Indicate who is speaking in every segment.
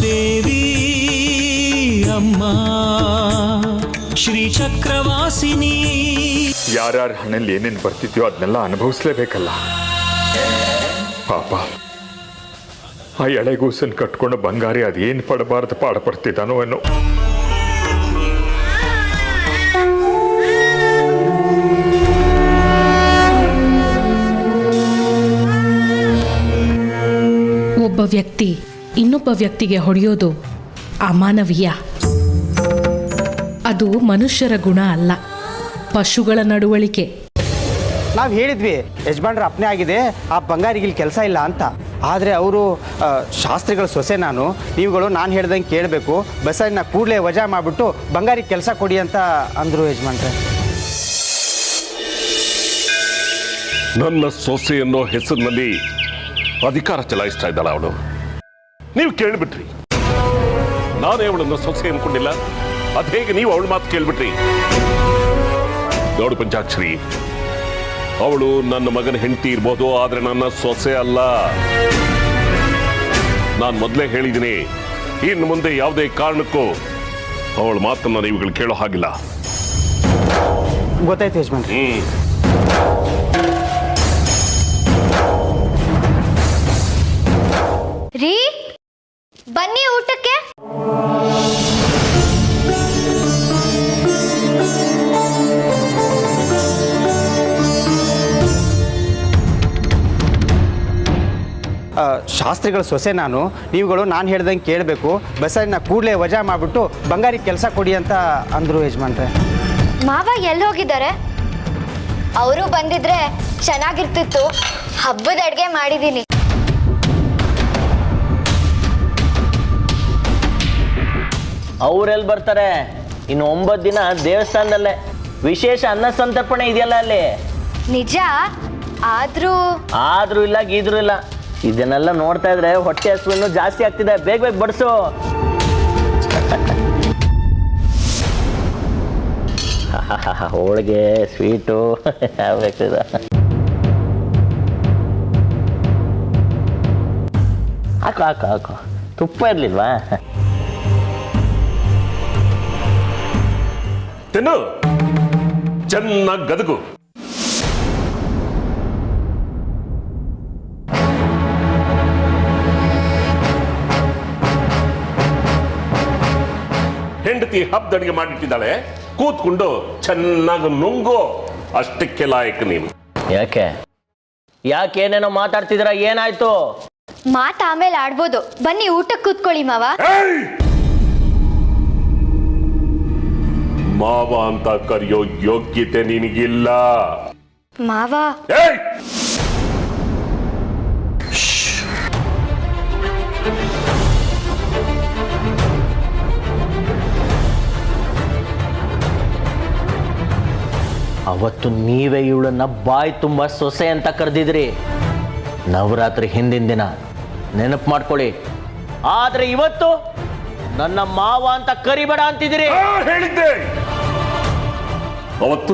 Speaker 1: ದೇವಿ ಅಮ್ಮ ಶ್ರೀ ಚಕ್ರವಾಸಿನಿ.
Speaker 2: ಯಾರ್ಯಾರ ಹಣೆಯಲ್ಲಿ ಏನೇನು ಬರ್ತಿದ್ಯೋ ಅದನ್ನೆಲ್ಲ ಅನುಭವಿಸ್ಲೇಬೇಕಲ್ಲ. ಪಾಪ ಆ ಎಳೆಗೂಸನ್ ಕಟ್ಕೊಂಡು ಬಂಗಾರಿ ಅದೇನು ಪಡಬಾರ್ದು ಪಾಡಪಡ್ತಿದ್ದಾನೋ ಏನೋ.
Speaker 3: ಒಬ್ಬ ವ್ಯಕ್ತಿ ಇನ್ನೊಬ್ಬ ವ್ಯಕ್ತಿಗೆ ಹೊಡೆಯೋದು ಅಮಾನವೀಯ. ಅದು ಮನುಷ್ಯರ ಗುಣ ಅಲ್ಲ, ಪಶುಗಳ ನಡವಳಿಕೆ.
Speaker 4: ನಾವು ಹೇಳಿದ್ವಿ ಯಜಮಾನ್ರ ಅಪ್ನೆ ಆಗಿದೆ, ಆ ಬಂಗಾರಿಗಿಲ್ಲಿ ಕೆಲಸ ಇಲ್ಲ ಅಂತ. ಆದರೆ ಅವರು ಶಾಸ್ತ್ರಿಗಳ ಸೊಸೆ ನಾನು, ನೀವುಗಳು ನಾನು ಹೇಳ್ದಂಗೆ ಕೇಳಬೇಕು, ಬಸ್ಸನ್ನ ಕೂಡಲೇ ವಜಾ ಮಾಡಿಬಿಟ್ಟು ಬಂಗಾರಿಗೆ ಕೆಲಸ ಕೊಡಿ ಅಂತ ಅಂದರು ಯಜಮಾನ್ರೆ.
Speaker 5: ನನ್ನ ಸೊಸೆ ಅನ್ನೋ ಹೆಸರಿನಲ್ಲಿ ಅಧಿಕಾರ ಚಲಾಯಿಸ್ತಾ ಇದ್ದಾಳ ಅವಳು. ನೀವು ಕೇಳಿಬಿಟ್ರಿ, ನಾನೇ ಅವಳನ್ನ ಸೊಸೆ ಅನ್ಕೊಂಡಿಲ್ಲ. ಅದ್ ಹೇಗೆ ನೀವು ಅವಳ ಮಾತು ಕೇಳ್ಬಿಟ್ರಿ? ನೋಡು ಪಂಚಾಕ್ಷರಿ, ಅವಳು ನನ್ನ ಮಗನ ಹೆಂಡತಿ ಇರ್ಬೋದು, ಆದ್ರೆ ನನ್ನ ಸೊಸೆ ಅಲ್ಲ. ನಾನು ಮೊದಲೇ ಹೇಳಿದ್ದೀನಿ, ಇನ್ನು ಮುಂದೆ ಯಾವುದೇ ಕಾರಣಕ್ಕೂ ಅವಳ ಮಾತನ್ನ ನೀವುಗಳು ಕೇಳೋ ಹಾಗಿಲ್ಲ.
Speaker 4: ಗೊತ್ತಾಯ್ತು ಯಜಮಾನ್ರೆ.
Speaker 6: ರೀ ಬನ್ನಿ ಊಟಕ್ಕೆ.
Speaker 4: ಶಾಸ್ತ್ರಿಗಳ ಸೊಸೆ ನಾನು, ನೀವುಗಳು ನಾನು ಹೇಳ್ದಂಗೆ ಕೇಳಬೇಕು, ಬಸ್ಸನ್ನ ಕೂಡಲೇ ವಜಾ ಮಾಡಿಬಿಟ್ಟು ಬಂಗಾರಿಗೆ ಕೆಲಸ ಕೊಡಿ ಅಂತ ಅಂದರು ಯಜಮಾನ್ರೆ.
Speaker 6: ಮಾವ ಎಲ್ಲಿ ಹೋಗಿದ್ದಾರೆ? ಅವರು ಬಂದಿದ್ರೆ ಚೆನ್ನಾಗಿರ್ತಿತ್ತು. ಹಬ್ಬದ ಅಡುಗೆ ಮಾಡಿದ್ದೀನಿ.
Speaker 7: ಅವರೆಲ್ಲಿ ಬರ್ತಾರೆ? ಇನ್ನು 9 ದಿನ ದೇವಸ್ಥಾನದಲ್ಲೇ ವಿಶೇಷ ಅನ್ನ ಸಂತರ್ಪಣೆ ಇದೆಯಲ್ಲ ಅಲ್ಲಿ.
Speaker 6: ನಿಜ, ಆದ್ರೂ
Speaker 7: ಇಲ್ಲ ಗೀದ್ರು ಇಲ್ಲ. ಇದನ್ನೆಲ್ಲ ನೋಡ್ತಾ ಇದ್ರೆ ಹೊಟ್ಟೆ ಹಸಿವು ಇನ್ನೂ ಜಾಸ್ತಿ ಆಗ್ತಿದೆ. ಬೇಗ ಬೇಗ ಬಡಿಸು. ಹೋಳಿಗೆ ಸ್ವೀಟು ಆಗ್ಬೇಕಿದೆ. ಹಾಕು ಹಾಕು ಹಾಕು. ತುಪ್ಪ ಇರ್ಲಿಲ್ವಾ?
Speaker 5: ತಿನ್ನು, ಚೆನ್ನಾಗಿ ಗದಗು. ಹೆಂಡತಿ ಹಬ್ಬದ ಅಡಿಗೆ ಮಾಡಿಟ್ಟಿದ್ದಾಳೆ, ಕೂತ್ಕೊಂಡು ಚೆನ್ನಾಗಿ ನುಂಗು. ಅಷ್ಟಕ್ಕೆ ಲಾಯಕ್ ನೀನು.
Speaker 7: ಯಾಕೇನೇನೋ ಮಾತಾಡ್ತಿದ್ರ? ಏನಾಯ್ತು?
Speaker 6: ಮಾತು ಆಮೇಲೆ ಆಡ್ಬೋದು. ಬನ್ನಿ ಊಟಕ್ಕೆ ಕೂತ್ಕೊಳ್ಳಿ ಮಾವ.
Speaker 5: ಮಾವ ಅಂತ ಕರೆಯೋ ಯೋಗ್ಯತೆ ನಿನಗಿಲ್ಲ.
Speaker 6: ಮಾವ
Speaker 7: ಅವತ್ತು ನೀವೇ ಇವಳನ್ನ ಬಾಯಿ ತುಂಬ ಸೊಸೆ ಅಂತ ಕರೆದಿದ್ರಿ. ನವರಾತ್ರಿ ಹಿಂದಿನ ದಿನ ನೆನಪು ಮಾಡ್ಕೊಳ್ಳಿ. ಆದ್ರೆ ಇವತ್ತು ನನ್ನ ಮಾವ ಅಂತ ಕರಿಬೇಡ ಅಂತಿದ್ದೀರಿ.
Speaker 5: ಹೇಳಿದ್ದೆ ಅವತ್ತು,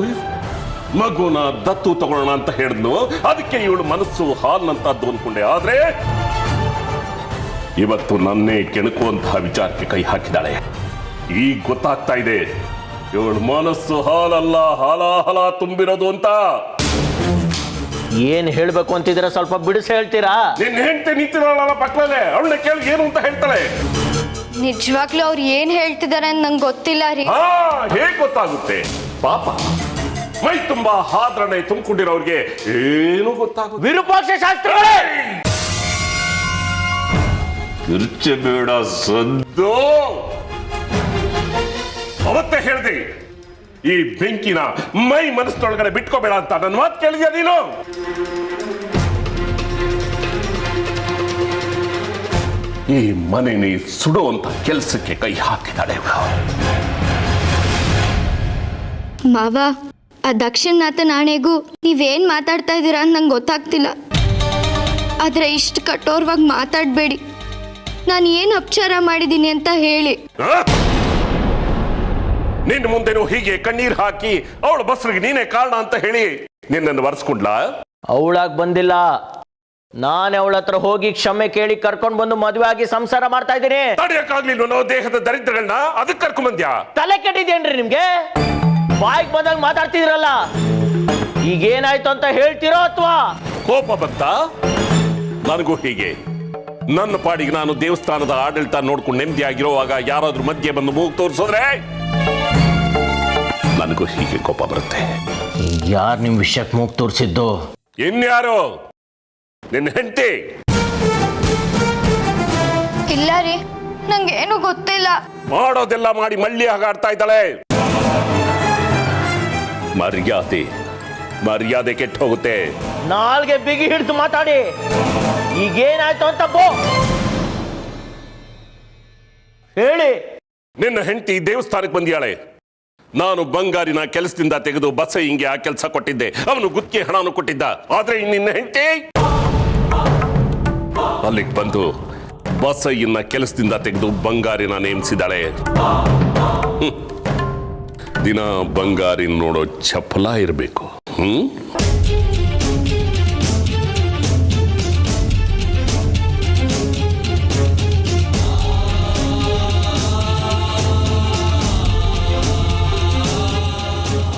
Speaker 5: ಮಗುನ ದತ್ತು ತಗೊಳ್ಳೋಣ ಅಂತ ಹೇಳಿದ್ನು. ಅದಕ್ಕೆ ಇವಳು ಮನಸ್ಸು ಹಾಲ್ನಂತದ್ದು ಅನ್ಕೊಂಡೆ. ಆದ್ರೆ ಇವತ್ತು ನನ್ನೇ ಕೆಣಕುವಂತಹ ವಿಚಾರಕ್ಕೆ ಕೈ ಹಾಕಿದ್ದಾಳೆ. ಈಗ ಗೊತ್ತಾಗ್ತಾ ಇದೆ, ಇವಳು ಮನಸ್ಸು ಹಾಲಲ್ಲ, ಹಾಲಾಹಲ ತುಂಬಿರೋದು ಅಂತ.
Speaker 7: ಏನ್ ಹೇಳ್ಬೇಕು ಅಂತಿದ್ರೆ ಸ್ವಲ್ಪ ಬಿಡಿಸಿ ಹೇಳ್ತೀರಾ?
Speaker 5: ನಿನ್ನ ಹೆಂಡತಿ ನಿಂತಿರೋಳ ಪಕ್ಕದಲ್ಲೇ, ಅವಳನ್ನ ಕೇಳಿ ಏನು ಅಂತ ಹೇಳ್ತಾಳೆ.
Speaker 6: ನಿಜವಾಗ್ಲೂ ಅವ್ರು ಏನ್ ಹೇಳ್ತಿದಾರೆ ಅಂತ ನಂಗೆ ಗೊತ್ತಿಲ್ಲ ರೀ.
Speaker 5: ಹೇಗೆ ಗೊತ್ತಾಗುತ್ತೆ? ಪಾಪ ಮೈ ತುಂಬಾ ಹಾದ್ರನೆ ತುಂಬಿಕೊಂಡಿರೋರಿಗೆ ಏನು ಗೊತ್ತಾಗುತ್ತೆ?
Speaker 7: ವಿರೂಪಾಕ್ಷ ಶಾಸ್ತ್ರ
Speaker 5: ಬೇಡ ಸದ್ದು. ಅವತ್ತೇ ಹೇಳ್ದೆ, ಈ ಬೆಂಕಿನ ಮೈ ಮನಸ್ಸೊಳಗಡೆ ಬಿಟ್ಕೋಬೇಡ ಅಂತ. ನನ್ನ ಮಾತು ಕೇಳಿದ್ಯಾ ನೀನು? ಈ ಮನೆನಿ ಸುಡುವಂತ ಕೆಲಸಕ್ಕೆ ಕೈ ಹಾಕಿದಾಳೆ.
Speaker 6: ಮಾವ, ಆ ದಕ್ಷಿಣನಾಥ ನಾಣೆಗೂ ನೀವೇನ್ ಮಾತಾಡ್ತಾ ಇದ್ದೀರಾ ಅಂತ ನಂಗೆ ಗೊತ್ತಾಗ್ತಿಲ್ಲ. ಆದ್ರೆ ಇಷ್ಟು ಕಠೋರವಾಗಿ ಮಾತಾಡಬೇಡಿ. ನಾನು ಏನು ಅಪಚಾರ ಮಾಡಿದ್ದೀನಿ ಅಂತ ಹೇಳಿ.
Speaker 5: ನಿನ್ನ ಮುಂದೆನೂ ಹೀಗೆ ಕಣ್ಣೀರ್ ಹಾಕಿ ಅವಳ ಬಸ್ರಿಗೆ ನೀನೇ ಕಾರಣ ಅಂತ ಹೇಳಿ ನಿನ್ನನ್ನು ಒರೆಸ್ಕೊಂಡ್ಲಾ?
Speaker 7: ಅವಳಾಗ್ ಬಂದಿಲ್ಲ, ನಾನು ಅವಳ ಹತ್ರ ಹೋಗಿ ಕ್ಷಮೆ ಕೇಳಿ ಕರ್ಕೊಂಡು ಬಂದು ಮದುವೆ ಆಗಿ ಸಂಸಾರ ಮಾಡ್ತಾ ಇದ್ದೀನಿ.
Speaker 5: ತಡೆಯಕ್ಕಾಗ್ಲಿಲ್ಲ ನಾವು ದೇಹದ ದರಿದ್ರಗಳನ್ನ ಅದಕ್ಕೆ ಕರ್ಕೊಂಡ್ ಬಂದ್ಯಾ?
Speaker 7: ತಲೆ ಕೆಟ್ಟಿದೇನ್ರಿ ನಿಮ್ಗೆ? ಬಾಯಿಗೆ ಬಂದಾಗ ಮಾತಾಡ್ತಿದ್ರಲ್ಲ, ಈಗೇನಾಯ್ತು ಅಂತ ಹೇಳ್ತಿರೋ ಅಥವಾ
Speaker 5: ಕೋಪ ಬಂತ? ನನಗೂ ಹೀಗೆ. ನನ್ನ ಪಾಡಿಗೆ ನಾನು ದೇವಸ್ಥಾನದ ಆಡಳಿತ ನೋಡ್ಕೊಂಡು ನೆಮ್ಮದಿಯಾಗಿರುವಾಗ ಯಾರಾದ್ರೂ ಮಧ್ಯೆ ಬಂದು ಮೂಗು ತೋರಿಸಿದ್ರೆ ನನಗೂ ಹೀಗೆ ಕೋಪ ಬರುತ್ತೆ.
Speaker 7: ಯಾರು ನಿಮ್ ವಿಷಯಕ್ಕೆ ಮೂಗ್ ತೋರಿಸಿದ್ದು?
Speaker 5: ಇನ್ಯಾರು? ನಿನ್ನ ಹೆಂಡತಿ.
Speaker 6: ಇಲ್ಲ ರೀ, ನಂಗೇನು ಗೊತ್ತಿಲ್ಲ.
Speaker 5: ಮಾಡೋದೆಲ್ಲ ಮಾಡಿ ಮಳ್ಳಿ ಹಾಗಾಡ್ತಾ ಇದ್ದಾಳೆ. ಮರ್ಯಾದೆ ಕೆಟ್ಟು ಹೋಗುತ್ತೆ.
Speaker 7: ನಾಲ್ಗೆ ಬಿಗಿ ಹಿಡಿದು ಮಾತಾಡಿ. ಈಗೇನಾಯ್ತು ಅಂತ ಹೇಳಿ.
Speaker 5: ನಿನ್ನ ಹೆಂಡತಿ ದೇವಸ್ಥಾನಕ್ಕೆ ಬಂದಿಯಾಳೆ. ನಾನು ಬಂಗಾರಿನ ಕೆಲಸದಿಂದ ತೆಗೆದು ಬಸಯ್ಯಂಗೆ ಆ ಕೆಲಸ ಕೊಟ್ಟಿದ್ದೆ. ಅವನು ಗುತ್ತಿಗೆ ಹಣವನ್ನು ಕೊಟ್ಟಿದ್ದ. ಆದ್ರೆ ನಿನ್ನ ಹೆಂಡತಿ ಅಲ್ಲಿಗೆ ಬಂದು ಬಸಯ್ಯನ ಕೆಲಸದಿಂದ ತೆಗೆದು ಬಂಗಾರಿನ ನೇಮಿಸಿದಾಳೆ. ದಿನ ಬಂಗಾರಿ ನೋಡೋ ಚಪಲ ಇರಬೇಕು.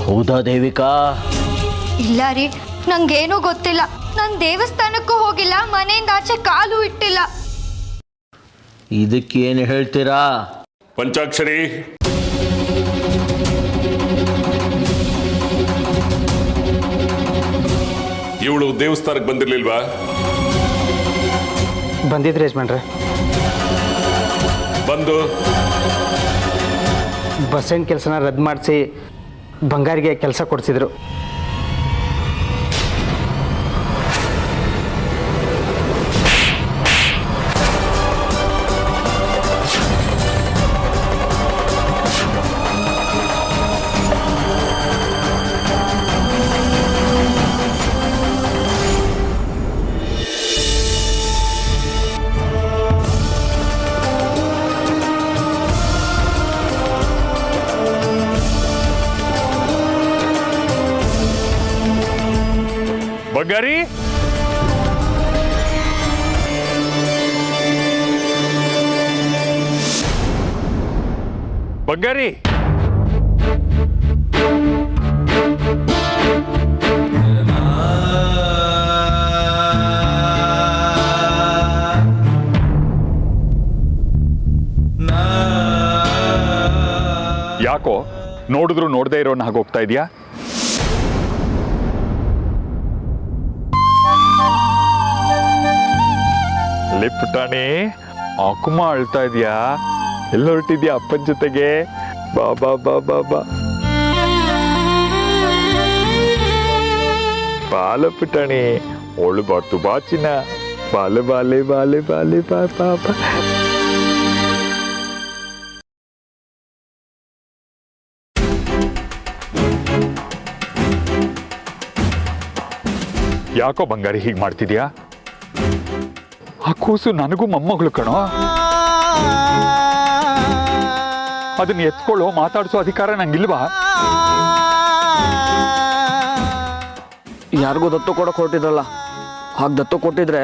Speaker 7: ಹೌದಾ ದೇವಿಕಾ?
Speaker 6: ಇಲ್ಲ ರೀ, ನಂಗೇನು ಗೊತ್ತಿಲ್ಲ. ನಾನು ದೇವಸ್ಥಾನಕ್ಕೂ ಹೋಗಿಲ್ಲ, ಮನೆಯಿಂದ ಆಚೆ ಕಾಲು ಇಟ್ಟಿಲ್ಲ.
Speaker 7: ಇದಕ್ಕೇನು ಹೇಳ್ತೀರಾ?
Speaker 5: ಪಂಚಾಕ್ಷರಿ, ಇವಳು ದೇವಸ್ಥಾನಕ್ಕೆ ಬಂದಿರ್ಲಿಲ್ವಾ?
Speaker 4: ಬಂದಿದ್ರಿ ಯಜಮಾನ್ರೆ.
Speaker 5: ಬಂದು
Speaker 4: ಬಸ್ಸೇನ್ ಕೆಲಸನ ರದ್ದು ಮಾಡಿಸಿ ಬಂಗಾರಿಗೆ ಕೆಲಸ ಕೊಡಿಸಿದ್ರು.
Speaker 2: ಬಂಗಾರಿ, ಬಂಗಾರಿ, ಯಾಕೋ ನೋಡಿದ್ರು ನೋಡದೇ ಇರೋನ್ ಹಾಗೆ ಹೋಗ್ತಾ ಇದೆಯಾ? ಪುಟಾಣಿ, ಅಕ್ಕಮ್ಮ ಅಳ್ತಾ ಇದೆಯಾ? ಎಲ್ಲ ಹೊರಟಿದ್ಯಾ ಅಪ್ಪನ ಜೊತೆಗೆ? ಬಾ ಬಾ ಬಾ ಬಾ ಬಾ ಬಾಲ ಪುಟಾಣಿ, ಒಳು ಬಾರ್ತು ಬಾ ಚಿನ್ನ. ಬಾಲೆ ಬಾಲೆ ಬಾಲೆ ಬಾಲೆ ಬಾ ಬಾ ಬಾ. ಯಾಕೋ ಬಂಗಾರಿ ಹೀಗೆ ಮಾಡ್ತಿದ್ಯಾ? ಆ ಕೂಸು ನನಗೂ ಮೊಮ್ಮಗಳು ಕಣೋ. ಅದನ್ನ ಎತ್ಕೊಳ್ಳೋ ಮಾತಾಡಿಸೋ ಅಧಿಕಾರ ನಂಗಿಲ್ವಾ?
Speaker 8: ಯಾರಿಗೂ ದತ್ತು ಕೊಡಕ್ಕೆ ಹೊರಟಿದ್ರಲ್ಲ, ಹಾಗೆ ದತ್ತು ಕೊಟ್ಟಿದ್ರೆ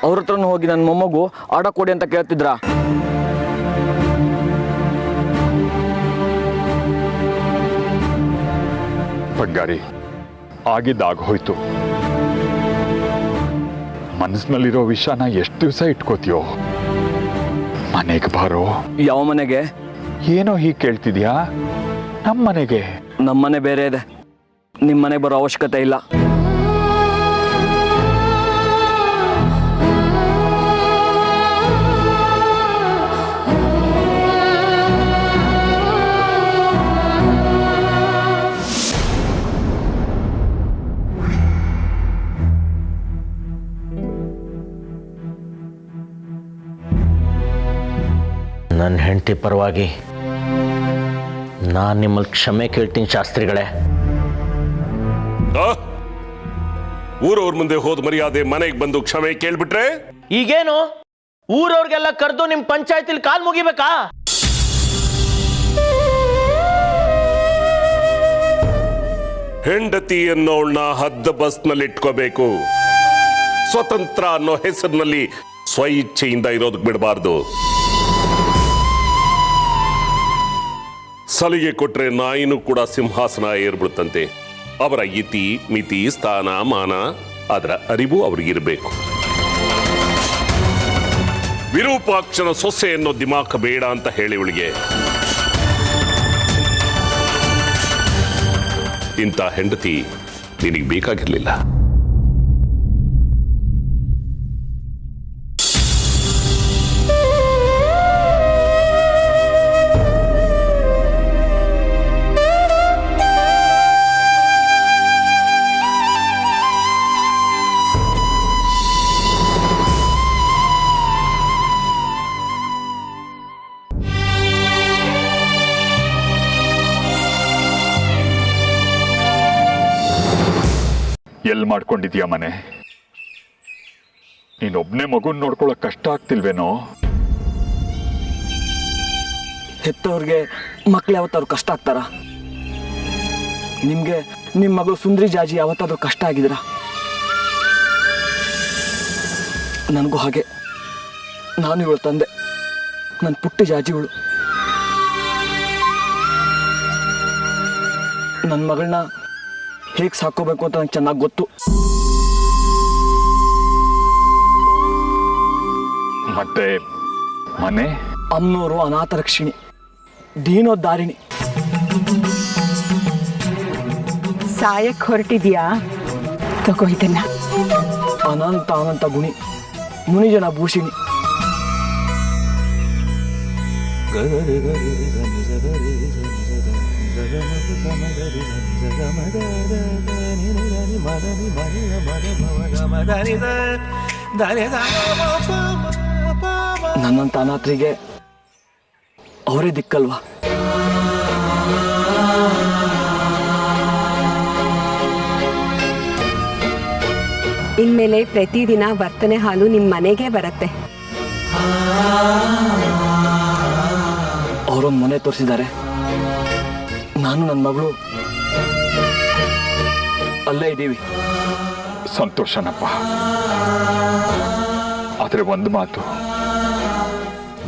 Speaker 8: ಅವ್ರ ಹತ್ರನೂ ಹೋಗಿ ನನ್ನ ಮೊಮ್ಮಗು ಆಡ ಕೊಡಿ ಅಂತ ಕೇಳ್ತಿದ್ರ?
Speaker 2: ಬಂಗಾರಿ, ಆಗಿದ್ದಾಗ ಹೋಯ್ತು. ಮನಸ್ಸಿನಲ್ಲಿರೋ ವಿಷಯನ ಎಷ್ಟು ದಿವಸ ಇಟ್ಕೋತೀಯೋ? ಮನೆಗೆ ಬಾರೋ.
Speaker 8: ಯಾವ ಮನೆಗೆ?
Speaker 2: ಏನೋ ಹೀಗೆ ಕೇಳ್ತಿದ್ಯಾ? ನಮ್ಮ ಮನೆಗೆ.
Speaker 8: ನಮ್ಮನೆ ಬೇರೆ ಇದೆ, ನಿಮ್ಮ ಮನೆಗೆ ಬರೋ ಅವಶ್ಯಕತೆ ಇಲ್ಲ.
Speaker 7: ನನ್ನ ಹೆಂಡತಿ ಪರವಾಗಿ ನಾನು ನಿಮ್ಮಲ್ಲಿ ಕ್ಷಮೆ ಕೇಳ್ತೀನಿ ಶಾಸ್ತ್ರಿಗಳೇ.
Speaker 5: ಊರವ್ರ ಮುಂದೆ ಹೋದ ಮರ್ಯಾದೆ ಮನೆಗೆ ಬಂದು ಕ್ಷಮೆ ಕೇಳ್ಬಿಟ್ರೆ
Speaker 7: ಈಗೇನು ಊರವ್ರಿಗೆಲ್ಲ ಕರೆದು ನಿಮ್ಮ ಪಂಚಾಯತಿಲಿ ಕಾಲ್ ಮುಗಿಬೇಕಾ?
Speaker 5: ಹೆಂಡತಿ ಅನ್ನೋಳನ್ನ ಹದ್ದ ಬಸ್ನಲ್ಲಿ ಇಟ್ಕೋಬೇಕು. ಸ್ವತಂತ್ರ ಅನ್ನೋ ಹೆಸರಿನಲ್ಲಿ ಸ್ವ ಇಚ್ಛೆಯಿಂದ ಇರೋದಕ್ಕೆ ಬಿಡಬಾರ್ದು. ಸಲಿಗೆ ಕೊಟ್ರೆ ನಾಯಿನೂ ಕೂಡ ಸಿಂಹಾಸನ ಏರ್ಬಿಡುತ್ತಂತೆ. ಅವರ ಇತಿ ಮಿತಿ ಸ್ಥಾನ ಮಾನ ಅದರ ಅರಿವು ಅವರಿಗಿರಬೇಕು. ವಿರೂಪಾಕ್ಷನ ಸೊಸೆ ಅನ್ನೋ ದಿಮಾಕ ಬೇಡ ಅಂತ ಹೇಳಿ ಅವಳಿಗೆ. ಇಂಥ ಹೆಂಡತಿ ನಿನಗೆ ಬೇಕಾಗಿರಲಿಲ್ಲ.
Speaker 2: ಎಲ್ಲಿ ಮಾಡ್ಕೊಂಡಿದ್ಯಾ ಮನೆ? ನೀನೊಬ್ನೇ ಮಗುನ್ ನೋಡ್ಕೊಳ್ಳೋಕೆ ಕಷ್ಟ ಆಗ್ತಿಲ್ವೇನೋ?
Speaker 8: ಹೆತ್ತವ್ರಿಗೆ ಮಕ್ಳು ಯಾವತ್ತಾದ್ರು ಕಷ್ಟ ಆಗ್ತಾರ? ನಿಮ್ಗೆ ನಿಮ್ಮ ಮಗಳು ಸುಂದ್ರಿ ಜಾಜಿ ಯಾವತ್ತಾದ್ರೂ ಕಷ್ಟ ಆಗಿದ್ರ? ನನಗೂ ಹಾಗೆ. ನಾನು ಇವಳು ತಂದೆ, ನನ್ನ ಪುಟ್ಟಿ ಜಾಜಿಗಳು. ನನ್ನ ಮಗಳನ್ನ ಹೇಗೆ ಸಾಕೋಬೇಕು ಅಂತ ನಂಗೆ ಚೆನ್ನಾಗಿ ಗೊತ್ತು.
Speaker 2: ಮತ್ತೆ ಮನೆ?
Speaker 8: ಅಮ್ಮನವರು ಅನಾಥ ರಕ್ಷಿಣಿ, ದೀನೋದ್ಧಾರಿಣಿ.
Speaker 9: ಸಾಯಕ್ಕೆ ಹೊರಟಿದ್ಯಾ? ತಗೋ ಇದನ್ನ.
Speaker 8: ಅನಂತ ಅನಂತ ಗುಣಿ, ಮುನಿಜನ ಭೂಷಿಣಿ. ನನ್ನಂತ ಅನಾಥರಿಗೆ ಅವರೇ ದಿಕ್ಕಲ್ವಾ?
Speaker 9: ಇನ್ಮೇಲೆ ಪ್ರತಿದಿನ ವರ್ತನೆ ಹಾಲು ನಿಮ್ಮ ಮನೆಗೆ ಬರುತ್ತೆ.
Speaker 8: ಅವರೊಂದು ಮನೆ ತೋರಿಸಿದ್ದಾರೆ. ನಾನು ನನ್ನ ಮಗಳು ಅಲ್ಲೇ ಇದ್ದೀವಿ.
Speaker 2: ಸಂತೋಷನಪ್ಪ. ಆದರೆ ಒಂದು ಮಾತು,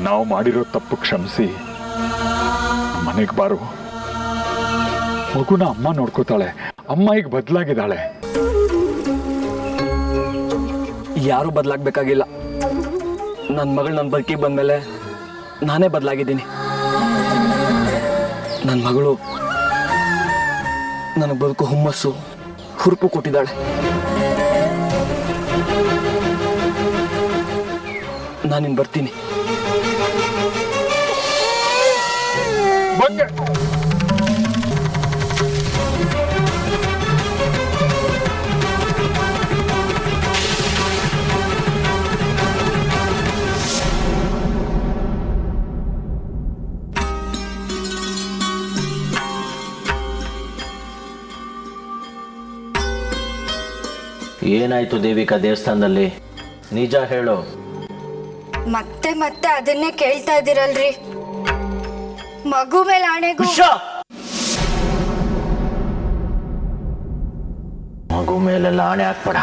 Speaker 2: ನಾವು ಮಾಡಿರೋ ತಪ್ಪು ಕ್ಷಮಿಸಿ ಮನೆಗೆ ಬಾರು. ಮಗುನ ಅಮ್ಮ ನೋಡ್ಕೋತಾಳೆ. ಅಮ್ಮ ಈಗ ಬದಲಾಗಿದ್ದಾಳೆ.
Speaker 8: ಯಾರೂ ಬದಲಾಗಬೇಕಾಗಿಲ್ಲ. ನನ್ನ ಮಗಳು ನನ್ನ ಬದುಕಿಗೆ ಬಂದಮೇಲೆ ನಾನೇ ಬದಲಾಗಿದ್ದೀನಿ. ನನ್ನ ಮಗಳು ನನಗೆ ಬದುಕು ಹುಮ್ಮಸ್ಸು, ಹುರುಪು ಕೊಟ್ಟಿದ್ದಾಳೆ. ನಾನಿನ್ ಬರ್ತೀನಿ.
Speaker 7: ಏನಾಯ್ತು ದೇವಿಕಾ ದೇವಸ್ಥಾನದಲ್ಲಿ? ನಿಜ ಹೇಳು.
Speaker 6: ಮತ್ತೆ ಮತ್ತೆ ಅದನ್ನೇ ಕೇಳ್ತಾ ಇದ್ದೀರಲ್ರಿ. ಮಗು ಮೇಲೆ ಆಣೆಗೂ.
Speaker 7: ಮಗು ಮೇಲೆಲ್ಲ ಆಣೆ ಹಾಕ್ಬೇಡ.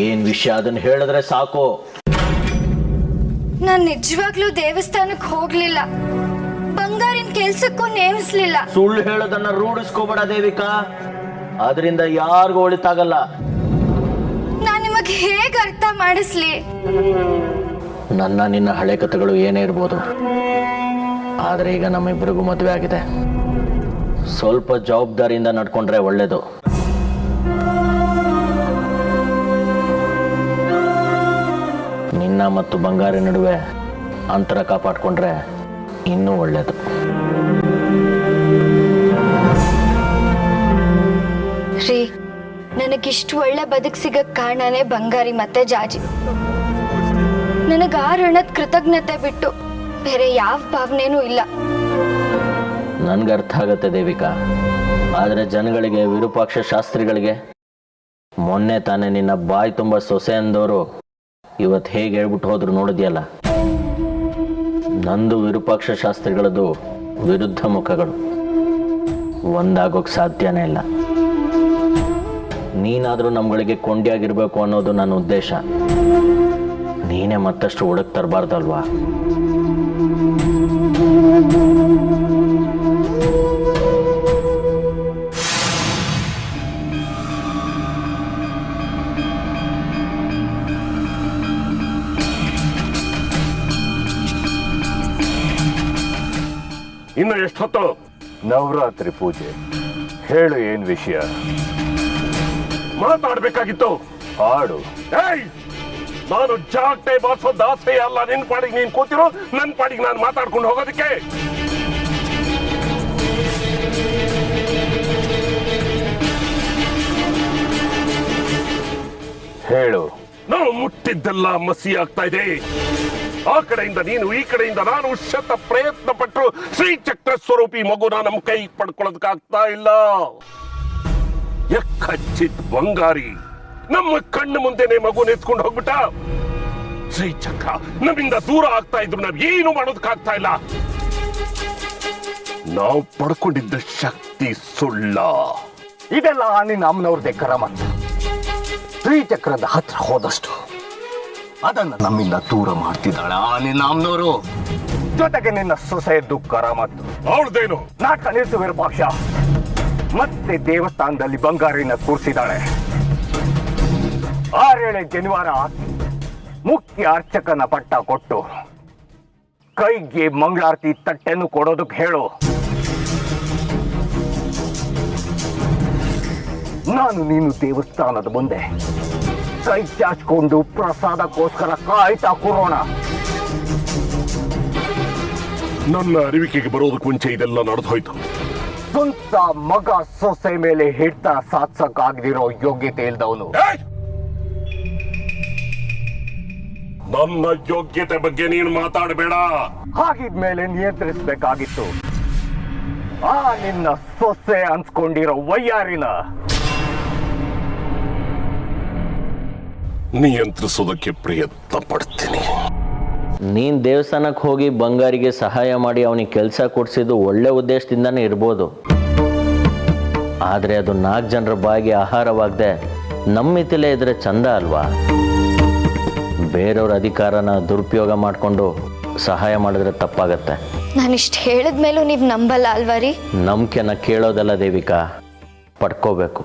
Speaker 7: ಏನ್ ವಿಷಯ ಅದನ್ನ ಹೇಳಿದ್ರೆ ಸಾಕು.
Speaker 6: ನಾನ್ ನಿಜವಾಗ್ಲೂ ದೇವಸ್ಥಾನಕ್ಕೆ ಹೋಗ್ಲಿಲ್ಲ. ಬಂಗಾರಿನ ಕೆಲ್ಸಕ್ಕೂ ನೇಮಿಸ್ಲಿಲ್ಲ.
Speaker 7: ಸುಳ್ಳು ಹೇಳೋದನ್ನ ರೂಢಿಸ್ಕೋಬೇಡ ದೇವಿಕಾ. ಅದರಿಂದ ಯಾರಿಗೂ ಒಳಿತಾಗಲ್ಲ.
Speaker 6: ನಾನ್ ನಿಮಗೆ ಹೇಗೆ ಅರ್ಥ ಮಾಡಿಸ್ಲಿ?
Speaker 7: ನನ್ನ ನಿನ್ನ ಹಳೆ ಕಥೆಗಳು ಏನೇ ಇರ್ಬೋದು, ಆದರೆ ಈಗ ನಮ್ಮಿಬ್ಬರಿಗೂ ಮದುವೆ ಆಗಿದೆ. ಸ್ವಲ್ಪ ಜವಾಬ್ದಾರಿಯಿಂದ ನಡ್ಕೊಂಡ್ರೆ ಒಳ್ಳೇದು. ನಿನ್ನ ಮತ್ತು ಬಂಗಾರಿ ನಡುವೆ ಅಂತರ ಕಾಪಾಡ್ಕೊಂಡ್ರೆ ಇನ್ನೂ ಒಳ್ಳೇದು.
Speaker 6: ರೀ, ನನಗಿಷ್ಟು ಒಳ್ಳೆ ಬದುಕು ಸಿಗಕ್ ಕಾರಣನೇ ಬಂಗಾರಿ ಮತ್ತೆ ಜಾಜಿ. ನನಗ ಆ ಋಣದ ಕೃತಜ್ಞತೆ ಬಿಟ್ಟು ಬೇರೆ ಯಾವ ಭಾವನೆನೂ ಇಲ್ಲ.
Speaker 7: ನನ್ಗೆ ಅರ್ಥ ಆಗತ್ತೆ ದೇವಿಕಾ. ಆದರೆ ಜನಗಳಿಗೆ, ವಿರೂಪಾಕ್ಷ ಶಾಸ್ತ್ರಿಗಳಿಗೆ ಮೊನ್ನೆ ತಾನೇ ನಿನ್ನ ಬಾಯಿ ತುಂಬ ಸೊಸೆ ಅಂದವರು ಇವತ್ತು ಹೇಗೆ ಹೇಳ್ಬಿಟ್ಟು ಹೋದ್ರು ನೋಡಿದ್ಯಲ್ಲ. ನಂದು ವಿರೂಪಾಕ್ಷ ಶಾಸ್ತ್ರಿಗಳದು ವಿರುದ್ಧ ಮುಖಗಳು. ಒಂದಾಗೋಕ್ ಸಾಧ್ಯನೇ ಇಲ್ಲ. ನೀನಾದರೂ ನಮ್ಗಳಿಗೆ ಕೊಂಡಿಯಾಗಿರ್ಬೇಕು ಅನ್ನೋದು ನನ್ನ ಉದ್ದೇಶ. ನೀನೇ ಮತ್ತಷ್ಟು ಹುಡುಕ್ ತರಬಾರ್ದಲ್ವಾ?
Speaker 5: ಇನ್ನು ಎಷ್ಟೊತ್ತು?
Speaker 2: ನವರಾತ್ರಿ ಪೂಜೆ. ಹೇಳು, ಏನ್ ವಿಷಯ?
Speaker 5: ಮಾತಾಡ್ಬೇಕಾಗಿತ್ತು.
Speaker 2: ಹಾಡು.
Speaker 5: ಏಯ್, ನಾನು ಜಾಗಟೆ ಬಾಸೋ ದಾಸೆ ಅಲ್ಲ. ನಿನ್ ಪಾಡಿಗೆ ನೀನ್ ಕೂತಿರೋ, ನನ್ನ ಪಾಡಿಗೆ ನಾನು ಮಾತಾಡ್ಕೊಂಡು ಹೋಗೋದಕ್ಕೆ.
Speaker 2: ಹೇಳು.
Speaker 5: ನಾವು ಮುಟ್ಟಿದ್ದೆಲ್ಲ ಮಸಿ ಆಗ್ತಾ ಇದೆ. ಆ ಕಡೆಯಿಂದ ನೀನು, ಈ ಕಡೆಯಿಂದ ನಾನು ಶತ ಪ್ರಯತ್ನ ಪಟ್ಟರು ಶ್ರೀಚಕ್ರ ಸ್ವರೂಪಿ ಮಗುನ ನಮ್ಮ ಕೈ ಪಡ್ಕೊಳ್ಳೋದಕ್ಕಾಗ್ತಾ ಇಲ್ಲ. ಎಕ್ಕಚ್ಚಿದ್ ಬಂಗಾರಿ ನಮ್ಮ ಕಣ್ಣು ಮುಂದೆನೆ ಮಗು ನೆತ್ಕೊಂಡು ಹೋಗ್ಬಿಟ್ಟ. ಶ್ರೀಚಕ್ರ ನಮ್ಮಿಂದ ದೂರ ಆಗ್ತಾ ಇದ್ರು ನಾವ್ ಏನು ಮಾಡೋದಕ್ಕಾಗ್ತಾ ಇಲ್ಲ. ನಾವು ಪಡ್ಕೊಂಡಿದ್ದ ಶಕ್ತಿ ಸುಳ್ಳ.
Speaker 2: ಇದೆಲ್ಲ ನಿನ್ನ ಅಮ್ಮನವ್ರದ್ದೇ ಕರಾಮತ್. ಶ್ರೀಚಕ್ರದ ಹತ್ರ ಹೋದಷ್ಟು ಅದನ್ನ ನಮ್ಮಿಂದ ದೂರ ಮಾಡ್ತಿದ್ದಾಳೆ ಆ ನಿನ್ನ ಅಮ್ಮನವರು. ಜೊತೆಗೆ ನಿನ್ನ ಸೊಸೆಯದ್ದು ಕರಾಮತ್ತು.
Speaker 5: ಅವಳದೇನು?
Speaker 2: ನಾಟಕ ನಿಲ್ಸು ವಿರೂಪಾಕ್ಷ. ಮತ್ತೆ ದೇವಸ್ಥಾನದಲ್ಲಿ ಬಂಗಾರಿನ ಕೂರಿಸಿದಾಳೆ. 6 ಜನಿವಾರ ಮುಖ್ಯ ಅರ್ಚಕನ ಪಟ್ಟ ಕೊಟ್ಟು ಕೈಗೆ ಮಂಗಳಾರತಿ ತಟ್ಟೆನ್ನು ಕೊಡೋದಕ್ಕೆ ಹೇಳು. ನಾನು ನೀನು ದೇವಸ್ಥಾನದ ಮುಂದೆ ಕೈ ಚಾಚ್ಕೊಂಡು ಪ್ರಸಾದಕ್ಕೋಸ್ಕರ ಕಾಯ್ತಾ ಕೂರೋಣ.
Speaker 5: ನನ್ನ ಅರಿವಿಕೆಗೆ ಬರೋದಕ್ಕೆ ಮುಂಚೆ ಇದೆಲ್ಲ ನಡೆದು ಹೋಯ್ತು.
Speaker 2: ಸ್ವಂತ ಮಗ ಸೊಸೆ ಮೇಲೆ ಹಿಡ್ತ ಸಾಧಿಸಕ್ಕಾಗದಿರೋ ಯೋಗ್ಯತೆ ಇಲ್ದವನು.
Speaker 5: ನನ್ನ ಯೋಗ್ಯತೆ ಬಗ್ಗೆ ನೀನು ಮಾತಾಡಬೇಡ.
Speaker 2: ಹಾಗಿದ್ಮೇಲೆ ನಿಯಂತ್ರಿಸಬೇಕಾಗಿತ್ತು ಆ ನಿನ್ನ ಸೊಸೆ ಅನ್ಸ್ಕೊಂಡಿರೋ ವಯ್ಯಾರಿನ.
Speaker 5: ನಿಯಂತ್ರಿಸೋದಕ್ಕೆ ಪ್ರಯತ್ನ ಪಡ್ತೀನಿ.
Speaker 7: ನೀನು ದೇವಸ್ಥಾನಕ್ಕೆ ಹೋಗಿ ಬಂಗಾರಿಗೆ ಸಹಾಯ ಮಾಡಿ ಅವನಿಗೆ ಕೆಲಸ ಕೊಡಿಸಿದ್ದು ಒಳ್ಳೆ ಉದ್ದೇಶದಿಂದನೇ ಇರ್ಬೋದು. ಆದರೆ ಅದು 4 ಜನರ ಬಾಯಿಗೆ ಆಹಾರವಾಗದೆ ನಮ್ಮಿತಿಲೇ ಇದ್ರೆ ಚಂದ ಅಲ್ವಾ? ಬೇರೆಯವ್ರ ಅಧಿಕಾರನ ದುರುಪಯೋಗ ಮಾಡಿಕೊಂಡು ಸಹಾಯ ಮಾಡಿದ್ರೆ ತಪ್ಪಾಗತ್ತೆ.
Speaker 6: ನಾನಿಷ್ಟು ಹೇಳಿದ್ಮೇಲೂ ನೀವು ನಂಬಲ್ಲ ಅಲ್ವಾ ರೀ?
Speaker 7: ನಂಬಿಕೆನ ಕೇಳೋದಲ್ಲ ದೇವಿಕಾ, ಪಡ್ಕೋಬೇಕು.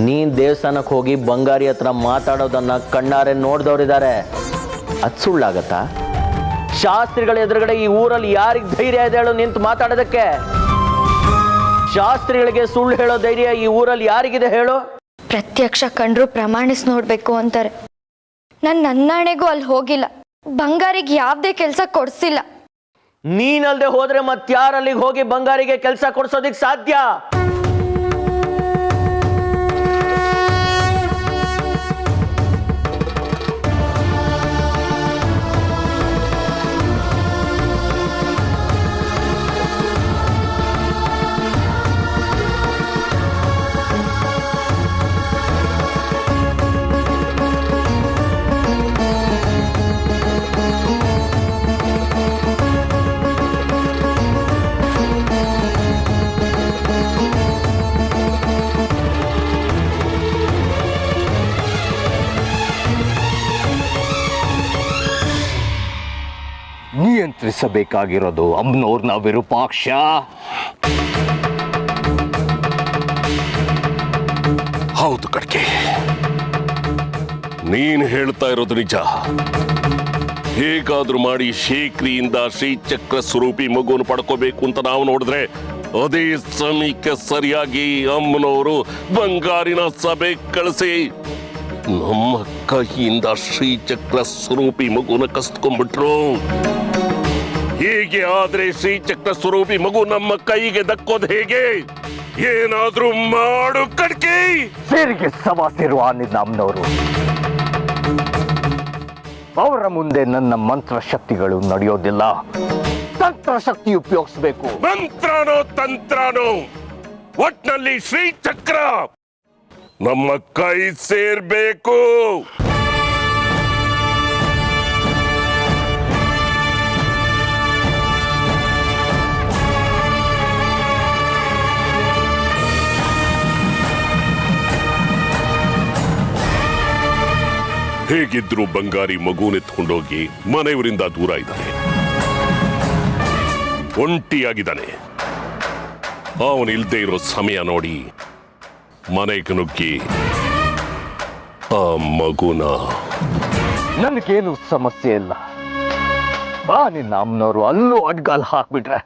Speaker 7: ನೀನು ದೇವಸ್ಥಾನಕ್ಕೆ ಹೋಗಿ ಬಂಗಾರಿ ಹತ್ರ ಮಾತಾಡೋದನ್ನ ಕಣ್ಣಾರೆ ನೋಡ್ದವ್ರಿದ್ದಾರೆ. ಅದು ಸುಳ್ಳಾಗತ್ತಾ? ಶಾಸ್ತ್ರಿಗಳ ಎದುರುಗಡೆ ಈ ಊರಲ್ಲಿ ಯಾರಿಗೆ ಧೈರ್ಯ ಇದೆ ಹೇಳು ನಿಂತು ಮಾತಾಡೋದಕ್ಕೆ? ಶಾಸ್ತ್ರಿಗಳಿಗೆ ಸುಳ್ಳು ಹೇಳೋ ಧೈರ್ಯ ಈ ಊರಲ್ಲಿ ಯಾರಿಗಿದೆ ಹೇಳು?
Speaker 6: ಪ್ರತ್ಯಕ್ಷ ಕಂಡ್ರು ಪ್ರಮಾಣಿಸಿ ನೋಡ್ಬೇಕು ಅಂತಾರೆ. ನಾನು ನನ್ನಾಣೆಗೂ ಅಲ್ಲಿ ಹೋಗಿಲ್ಲ, ಬಂಗಾರಿಗೆ ಯಾವುದೇ ಕೆಲಸ ಕೊಡ್ಸಿಲ್ಲ.
Speaker 7: ನೀನಲ್ದೆ ಹೋದ್ರೆ ಮತ್ತಾರಲ್ಲಿಗೆ ಹೋಗಿ ಬಂಗಾರಿಗೆ ಕೆಲಸ ಕೊಡ್ಸೋದಿಕ್ ಸಾಧ್ಯ?
Speaker 2: ನಿಯಂತ್ರಿಸಬೇಕಾಗಿರೋದು ಅಮ್ಮನವ್ರನ್ನ ವಿರೂಪಾಕ್ಷ.
Speaker 5: ಹೌದು ಕಡ್ಕೆ, ನೀನ್ ಹೇಳ್ತಾ ಇರೋದು ನಿಜ. ಹೇಗಾದ್ರೂ ಮಾಡಿ ಶೇಖರಿಯಿಂದ ಶ್ರೀಚಕ್ರ ಸ್ವರೂಪಿ ಮಗುವನ್ನು ಪಡ್ಕೋಬೇಕು ಅಂತ ನಾವು ನೋಡಿದ್ರೆ, ಅದೇ ಸಮಯಕ್ಕೆ ಸರಿಯಾಗಿ ಅಮ್ಮನವರು ಬಂಗಾರಿನ ಸಭೆ ಕಳಿಸಿ ನಮ್ಮ ಕೈಯಿಂದ ಶ್ರೀಚಕ್ರ ಸ್ವರೂಪಿ ಮಗುನ ಕಸ್ಕೊಂಡ್ಬಿಟ್ರು. ಹೀಗೆ ಆದ್ರೆ ಶ್ರೀಚಕ್ರ ಸ್ವರೂಪಿ ಮಗು ನಮ್ಮ ಕೈಗೆ ದಕ್ಕೋದು ಹೇಗೆ? ಏನಾದ್ರೂ ಮಾಡು ಕಡ್ಕೆ.
Speaker 2: ಸೇರಿಗೆ ಸವಾಸಿರುವ ನಿನ್ನ ಅಮ್ಮನವರು. ಅವರ ಮುಂದೆ ನನ್ನ ಮಂತ್ರ ಶಕ್ತಿಗಳು ನಡೆಯೋದಿಲ್ಲ. ತಂತ್ರ ಶಕ್ತಿ ಉಪಯೋಗಿಸಬೇಕು.
Speaker 5: ಮಂತ್ರನೋ ತಂತ್ರನೋ, ಒಟ್ನಲ್ಲಿ ಶ್ರೀಚಕ್ರ ನಮ್ಮ ಕೈ ಸೇರ್ಬೇಕು. ಹೇಗಿದ್ರು ಬಂಗಾರಿ ಮಗುನೆತ್ಕೊಂಡೋಗಿ ಮನೆಯವರಿಂದ ದೂರ ಇದ್ದಾನೆ, ಒಂಟಿಯಾಗಿದ್ದಾನೆ. ಅವನು ಇಲ್ದೇ ಇರೋ ಸಮಯ ನೋಡಿ ಮನೆಗೆ ನುಗ್ಗಿ ಆ ಮಗುನ.
Speaker 2: ನನಗೇನು ಸಮಸ್ಯೆ ಇಲ್ಲ. ಬಾ ನಿನ್ನ ಅಮ್ಮನವರು ಅಲ್ಲೂ ಅಡ್ಗಾಲ್ ಹಾಕ್ಬಿಟ್ರೆ